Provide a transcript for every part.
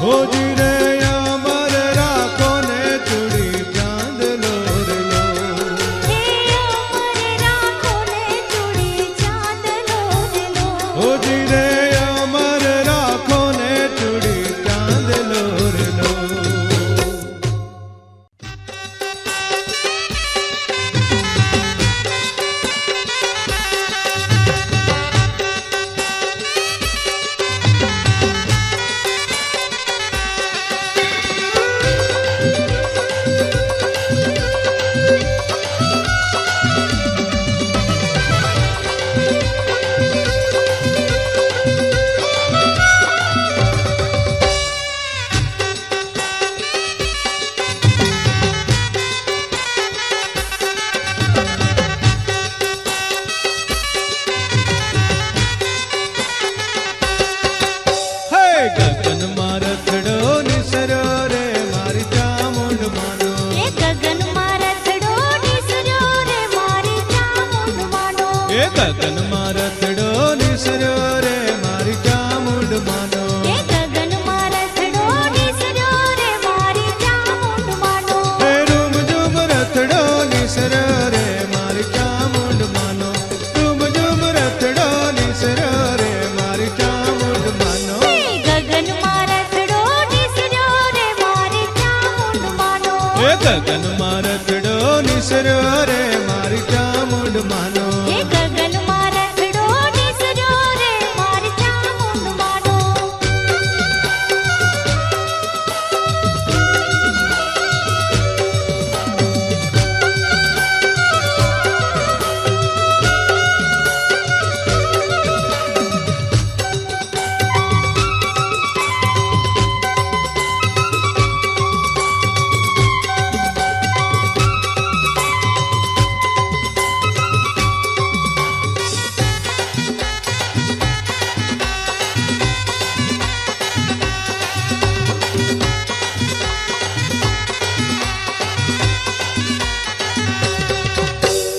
હોજી રે અમર રાખો ને ચૂડી ચાંદ લો રે લો. હે અમર રાખો ને ચૂડી ચાંદ લો રે લો. હોજી રે અમર રાખો ને ચૂડી ચાંદ લો રે લો. ગગનમાં રથડો નિસરો રે મારી ચામુંડ માનો. એ ગગનમાં રથડો નિસર્યો રે મારી ચામુંડ માનો. એ ગગનમાં રથડો નિસરો રે મારી ચામુંડ માનો. એ ગગનમાં રથડો નિસર્યો રે મારી ચામુંડ માનો. હે રૂમ ઝુમ રથડો નિસરો રે મારી ચામુંડ માનો. રૂમ ઝુમ રથડો નિસરો રે મારી ચામુંડ માનો. હે ગગનમાં રથડો નિસર્યો રે મારી ચામુંડ માનો. એ ગગનમાં રથડો નિસરો રે મારી ચામુંડ માનો. હે ગગનમાં રથડો નિસર્યો રે મારી ચામુંડ માનો.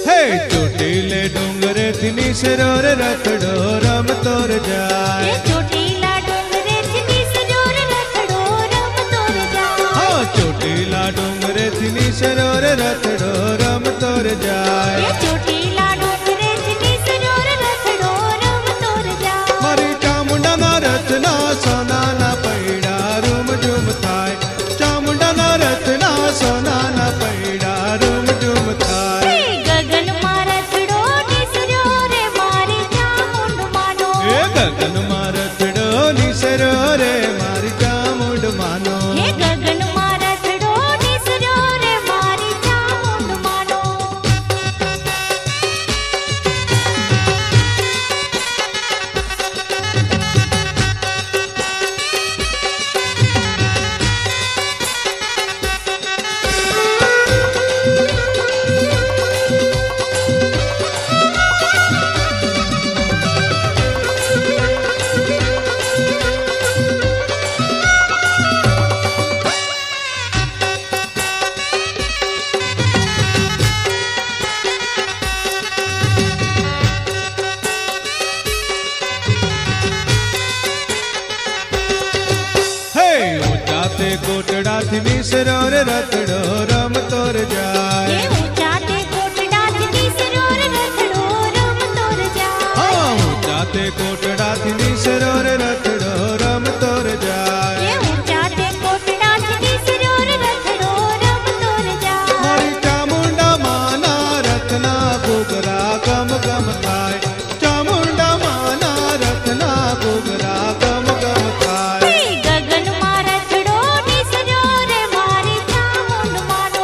હે ચોટીલે ડુંગરેથી નિસરો રે રથડો રમતો રે એ જાય. ચોટીલા ડુંગરેથી નિસર્યો રે રથડો રમતો રે જાય. હા ચોટીલા ડુંગરેથી નિસરો રે રથડો રમતો રે એ જાય. ચોટીલા ડુંગરેથી નિસર્યો રે રથડો રમતો રે જાય. મારી ચામુંડાના રથના સોનાના પૈડા રૂમ ઝુમ થાય. ચામુંડાના રથના સોનાના પૈડા રૂમ ઝુમ થાય. હે ગગનમાં રથડો નિસર્યો રે મારી ચામુંડ માનો. એ ગગનમાં રથડો નિસરો રે મારી ચામુંડ માનો. હે ગગનમાં રથડો નિસર્યો રે મારી ચામુંડ માનો. હે ઊંચાતે કોટડાથી નિસરો રે રથડો રમતો રે હે જાય. ઊંચા તે કોટડાથી નિસર્યો રે રથડો રમતો રે જાય. હા ઊંચાતે કોટડાથી નિસરો રે રથડો રમતો રે હે જાય. ઊંચા તે કોટડાથી નિસર્યો રે રથડો રમતો રે જાય. મારી ચામુંડા માના રથના ઘૂઘરા ગમ ગમ થાય. ચામુંડા માના રથના ઘૂઘરા ગમ ગમ થાય. હે ગગનમાં રથડો નિસર્યો રે મારી ચામુંડ માનો.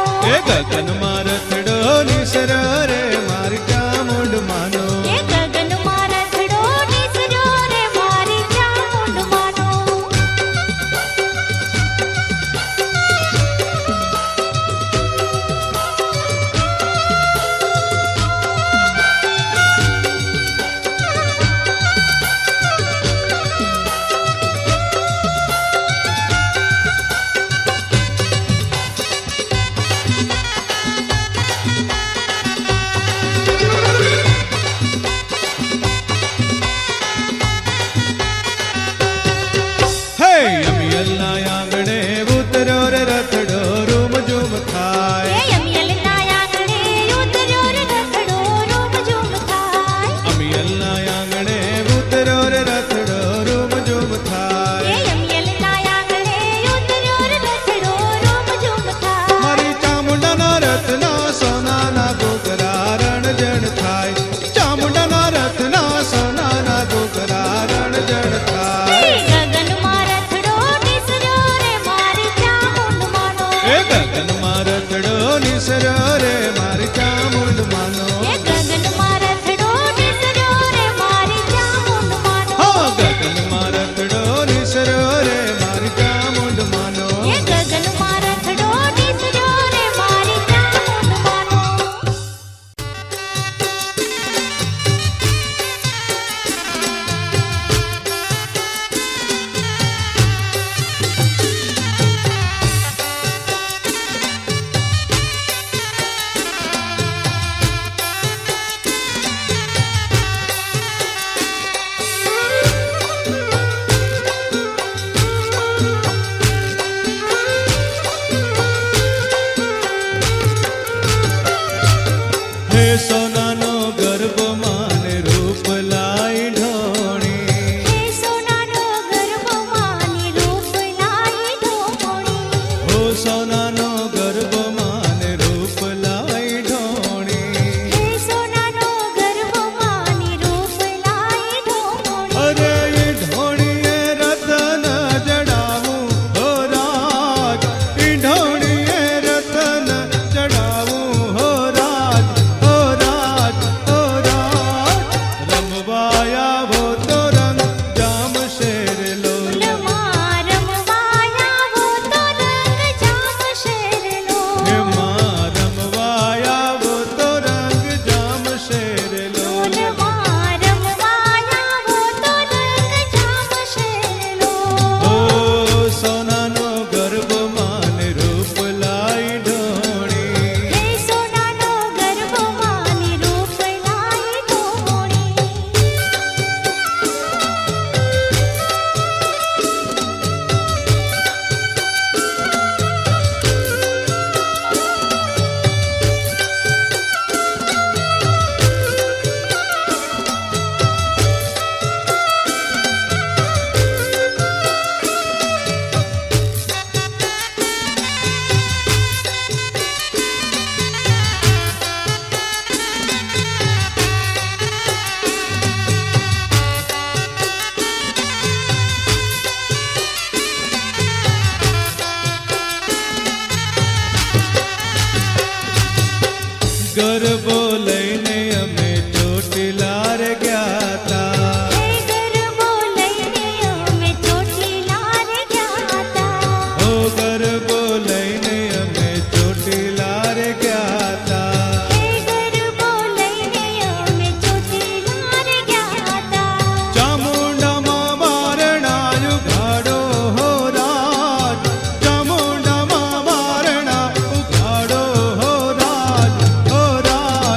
ગરબો લઈને અમે ચોટીલા રે ગયા તા હે ગરબો લઈને અમે ચોટીલા રે ગયા તા ઓ ગરબો લઈને અમે ચોટીલા રે ગયા તા હે ગરબો લઈને અમે ચોટીલા રે ગયા તા ચામુંડામાં વારણા ઉઘાડો હો રાજ ચામુંડામાં વારણા ઉઘાડો હો રાજ હો રાજ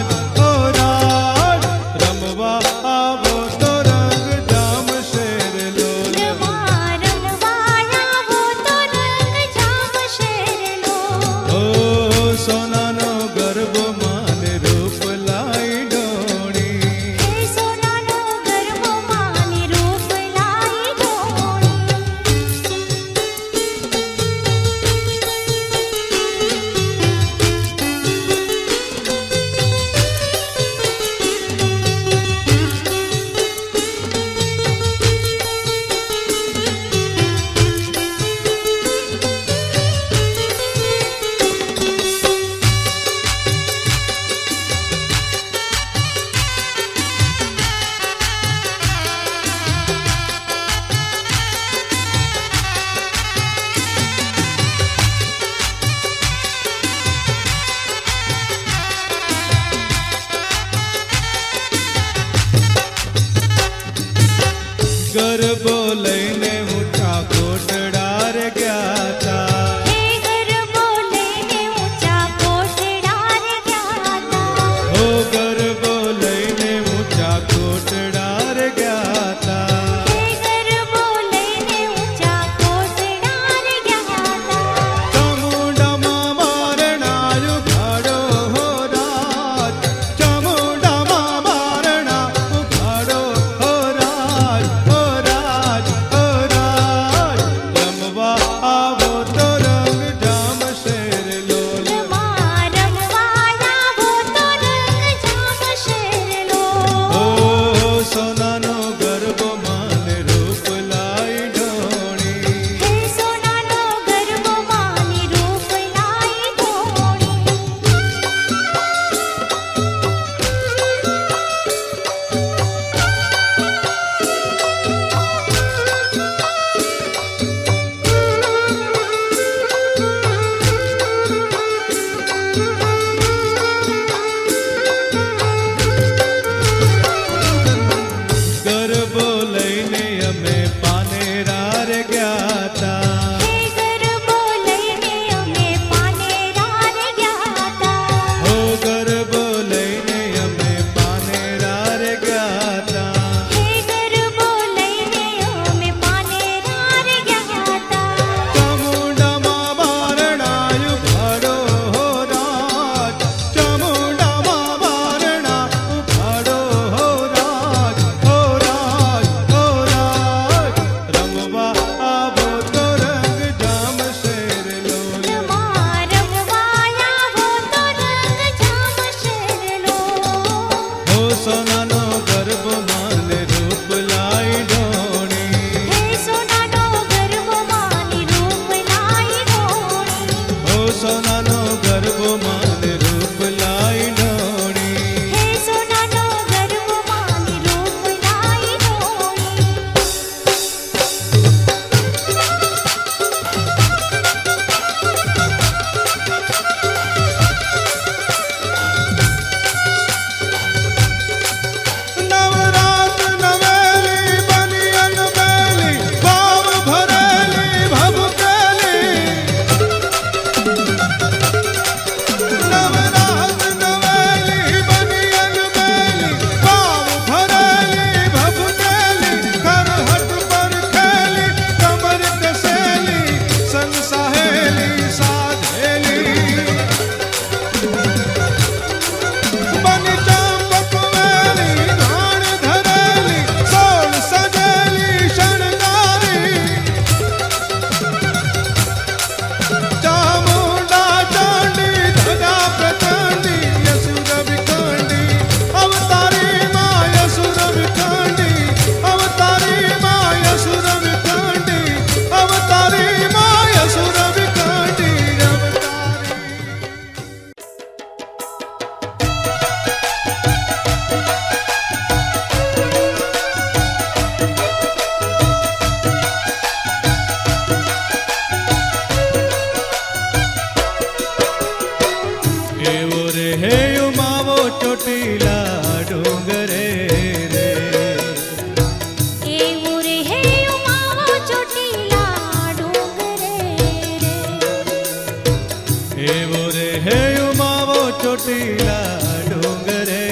ચોટીલા ડુંગરે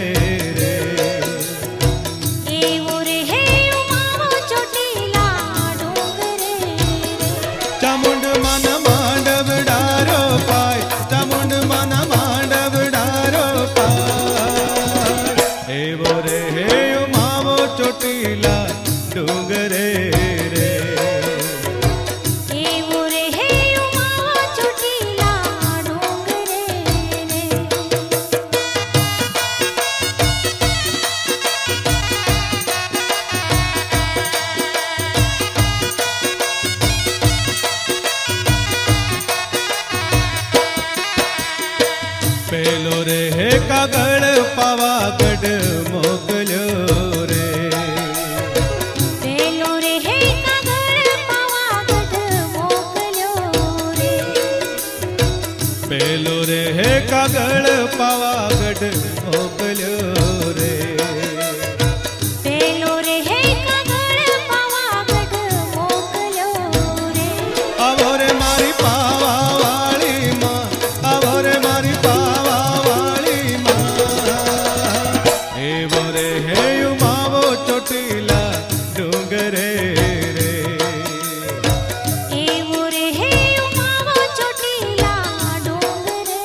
રે એવો રે હે ઉમાવો ચોટીલા ડુંગરે ચામુંડ મન માંડવ ડારો પાય ચામુંડ મન માંડવ ડારો પાય એવો રે હે ઉમાવો ચોટીલા ડુંગરે રે એવો રે હે ઉમાવો ચોટીલા ડુંગરે પેલો રે હે કાગળ પાવાગઢ મોકલ્યો રે પેલો રે હે કાગળ પાવાગઢ મોકલ્યો રે પેલો રે હે કાગળ પાવાગઢ મોકલ્યો રે પેલો રે હે કાગળ પાવાગઢ મોકલ્યો રે આવો રે મારી પાવા વાળી માં આવો રે મારી પાવા વાળી માં એવો રે હે ઉમાવો ચોટીલા ડુંગરે રે એવો રે હે ઉમાવો ચોટીલા ડુંગરે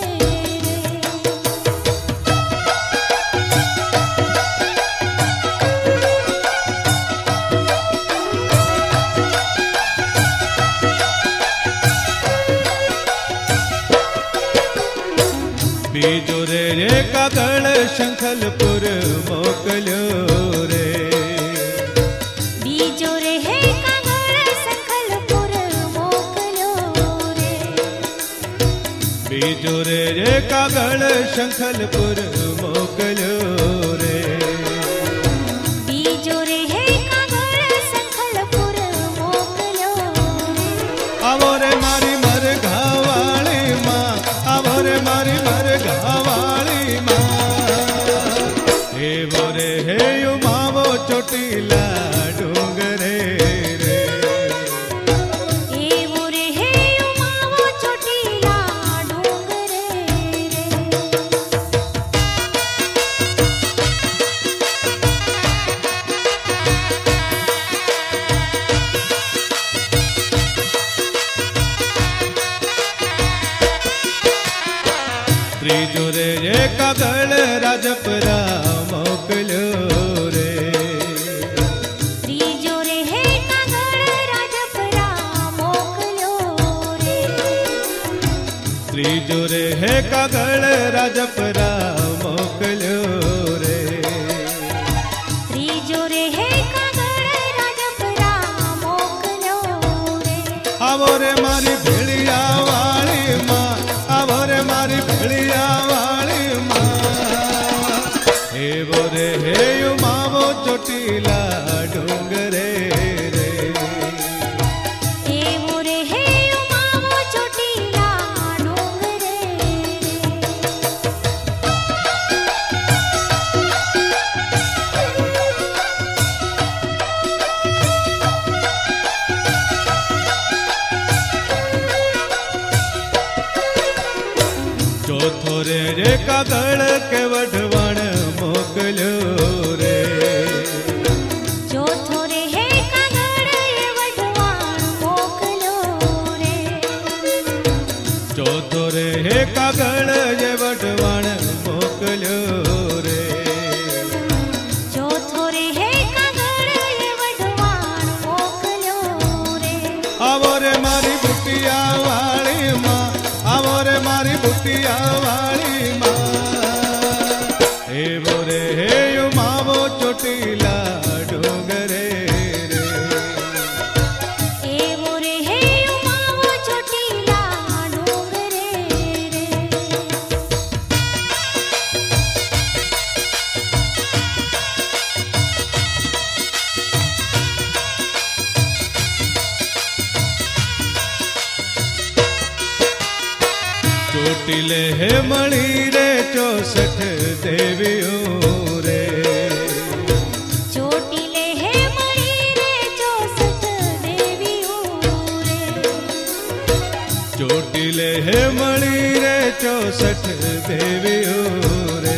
બીજો રે કાગળ શંખલપુર મોકલ્યો રે બીજો રે હે કાગળ સંખલપુર મોકલ્યો રે બીજો રે કાગળ શંખલપુર મોકલ્યો રે બીજો રે હે કાગળ સંખલપુર મોકલ્યો રે આવો રે મારી મરઘા વાળી માં આવો રે મારી મરઘા વાળી માં એવો રે હે ઉમાવો ચોટીલા ડુંગરે રે એવો રે હે ઉમાવો ચોટીલા ડુંગરે ત્રીજો રે કાગળ રાજપરા મોકલ્યો રે ત્રીજો રે હે કાગળ રાજપરા મોકલ્યો રે ત્રીજો રે હે કાગળ રાજપરા મોકલ્યો રે ત્રીજો રે હે કાગળ રાજપરા મોકલ્યો રે આવો રે મારી ભેળિયા વાળી માં આવો રે મારી ભેળિયા વાળી માં એવો રે હે ઉમાવો ચોટીલા ડુંગરે રે એવો રે હે ઉમાવો ચોટીલા ડુંગરે ચોથો રે કાગળ કેવઢવણ મોકલ્યો રે ચોથો રે હે કાગળ વઢવાણ મોકલ્યો રે ચોથો રે કાગળ જે વઢવાણ મોકલ્યો રે ચોથો રે હે કાગળ વઢવાણ મોકલ્યો રે આવો રે મારી બુટિયા વાળી માં આવો રે મારી બુટિયા વાળી માં એવો રે હે ઉમાવો ચોટીલા ડુંગરે રે એવો રે હે ઉમાવો ચોટીલા ડુંગરે ચોટીલે હે મળી રે 64 દેવીઓ રે ચોટીલે હે મળી રે 64 દેવીઓ રે ચોટીલે હે મળી રે 64 देवियों रे।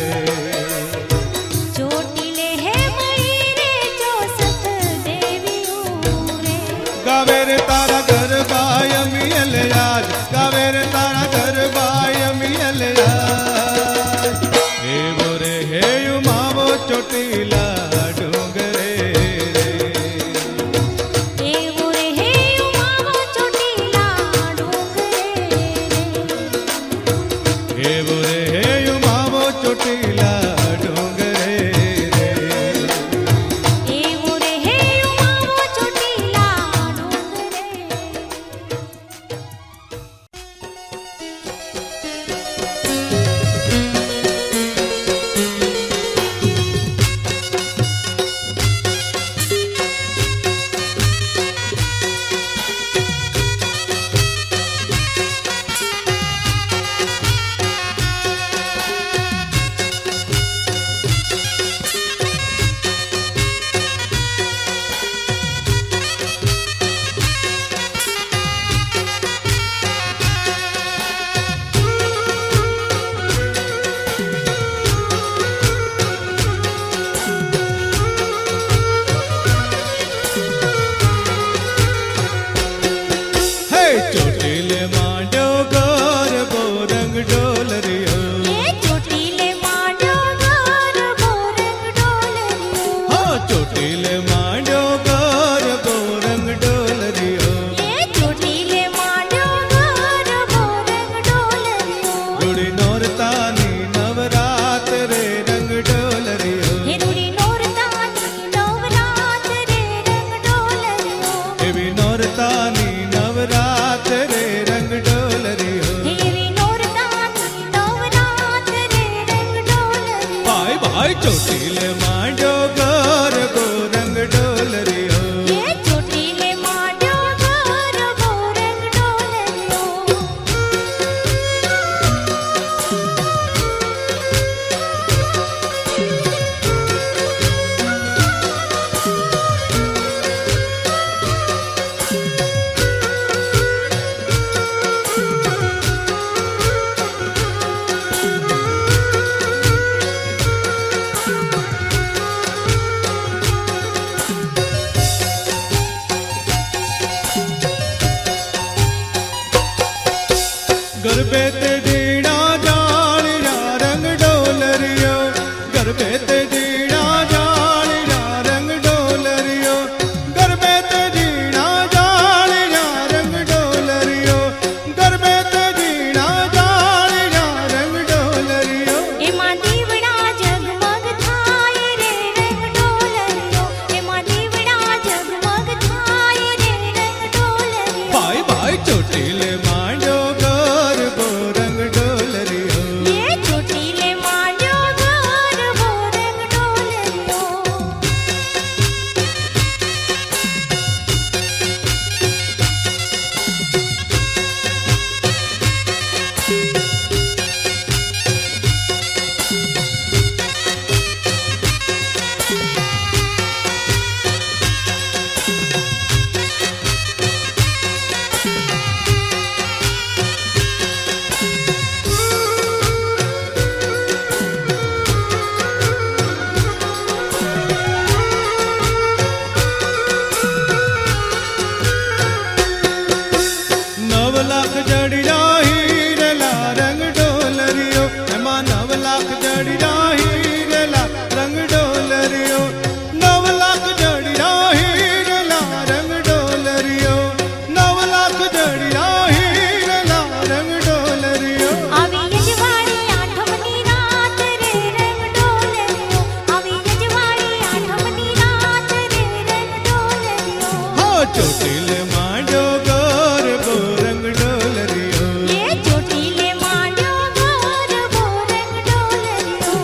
ચોટીલે હે મળી રે 64 દેવીઓ રે गावे रे तारा गरबाय मियल आज, गावे रे तारा गरबाय मियल आज। हे बोरे हे उमावो ચોટીલા डोंगरे रे। એવો રે હે ઉમાવો ચોટીલા ડુંગરે રે हे बोरे हे उमावो ચોટીલા डोंगरे रे। એવો રે હે ઉમાવો ચોટીલા ડુંગરે हे ચોટીલે માંડ્યો ગરબો રંગ ડોલરિયો। એ ચોટીલે માંડ્યો ગરબો રંગ ડોલરિયો હા ચોટીલે માંડ્યો ગરબો રંગ ડોલરિયો। એ ચોટીલે માંડ્યો ગરબો રંગ ડોલરિયો રૂડી નોરતાની નવરાત રે રંગ ડોલરિયો। હે રૂડી નોરતાની નવરાત રે રંગ ડોલરિયો એવી નોરતાની નવરાત રે રંગ ડોલરિયો। એવી નોરતાની નવરાત રે રંગ ડોલરિયો ભાઈ ભાઈ ચોટીલે માંડ્યો ગરબો રંગ ડોલરિયો। એ ચોટીલે માંડ્યો ગરબો રંગ ડોલરિયો गरबे ते जीना जालिया रंग डोलरियो। गरबे ते जीना जालिया रंग डोलरियो। गरबे ते जीना जालिया रंग डोलरियो। गरबे ते जीना जालिया रंग डोलरियो। એમાં દીવડા જગમગ થાય રે રંગ ડોલરિયો એમાં દીવડા જગમગ થાય રે રંગ ડોલરિયો भाई भाई ચોટીલે માંડ્યો ગરબો રંગ ડોલરિયો। એ ચોટીલે માંડ્યો ગરબો રંગ ડોલરિયો नव लाख जड़िया हीरेला रंग डोलरियो। एमा 9 लाख जड़िया हीरेला रंग डोलरियो। 9 लाख जड़िया हीरेला रंग डोलरियो। 9 लाख जड़िया हीरेला रंग डोलरियो। આવી યજવાણી આઠમની રાત રે રંગ ડોલરિયો આવી યજવાણી આઠમની રાત રે રંગ ડોલરિયો हाँ ચોટીલે માંડ્યો ગરબો રંગ ડોલરિયો। એ ચોટીલે માંડ્યો ગરબો રંગ ડોલરિયો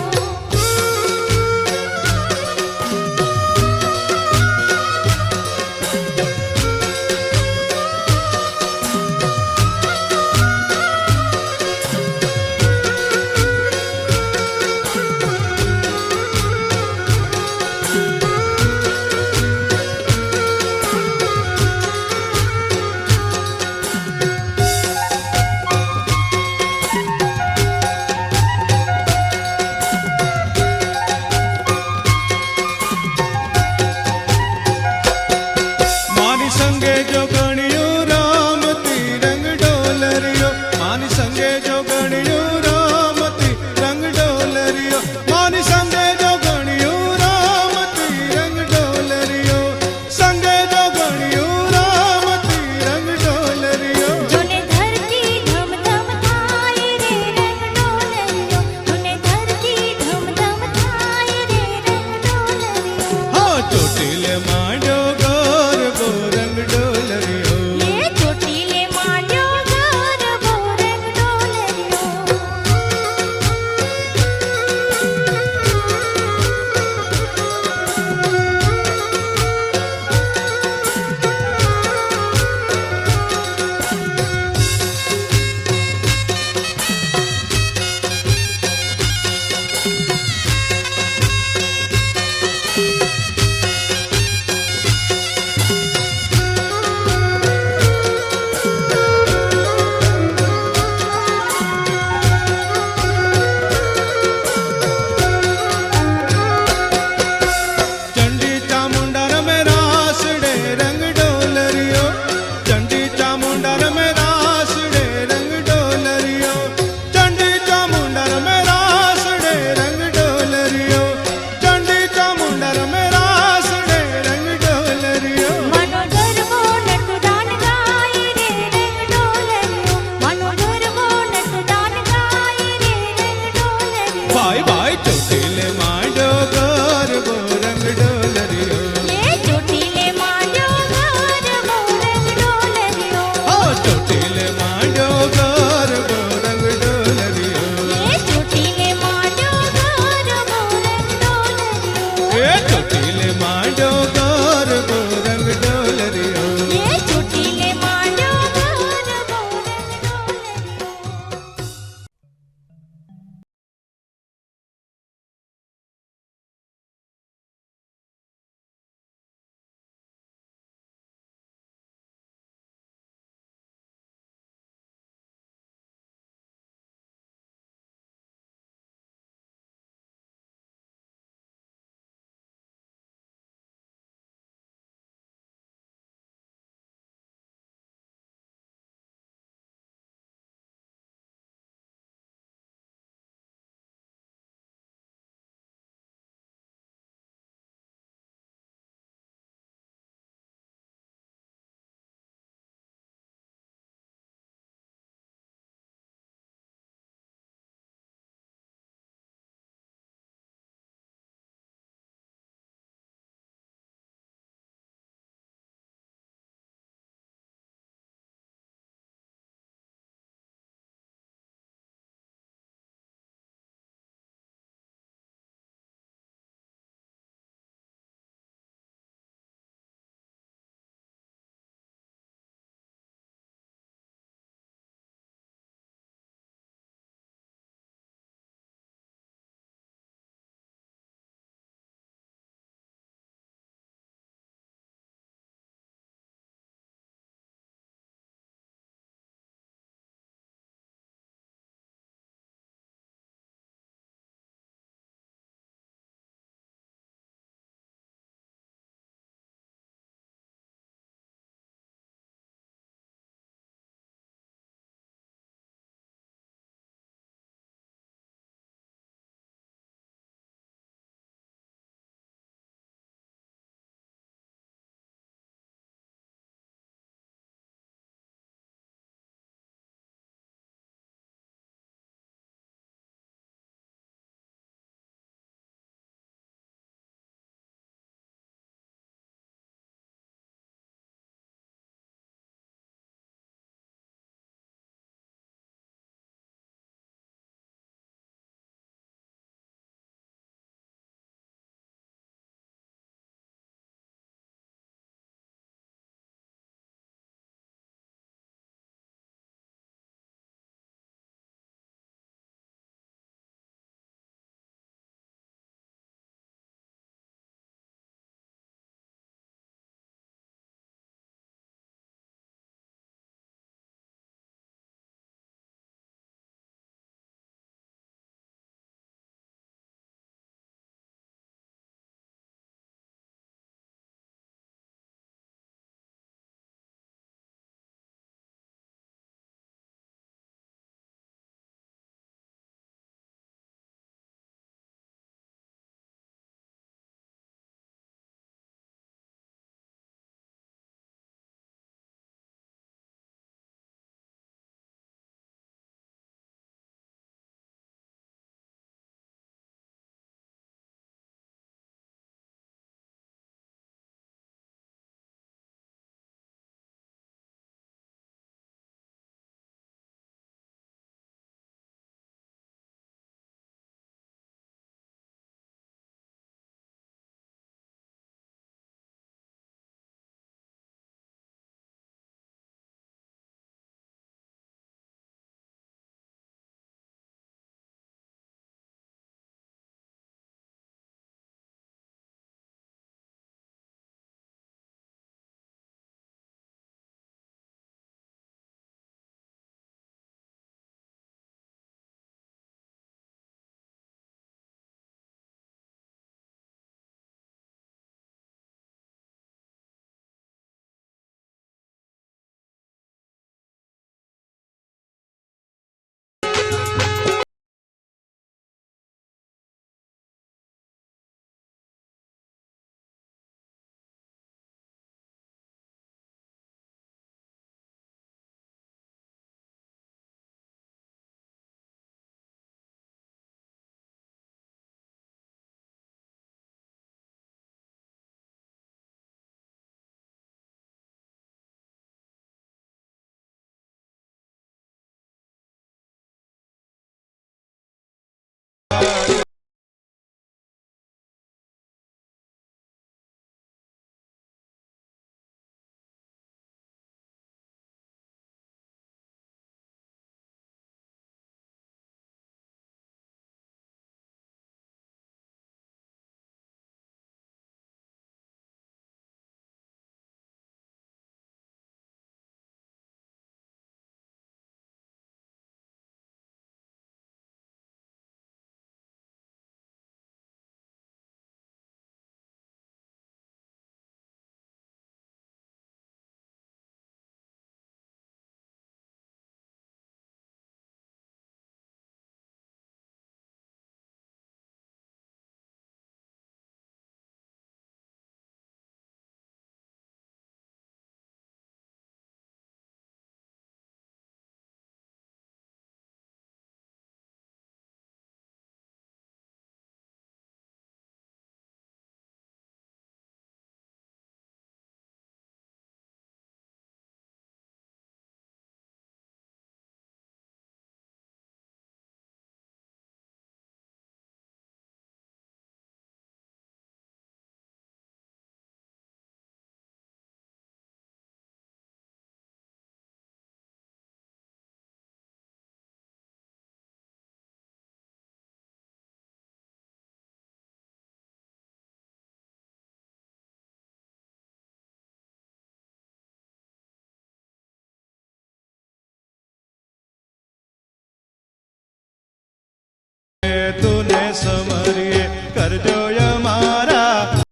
તુને સમરીએ કરજો અમારા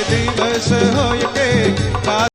દિવસ હોય કે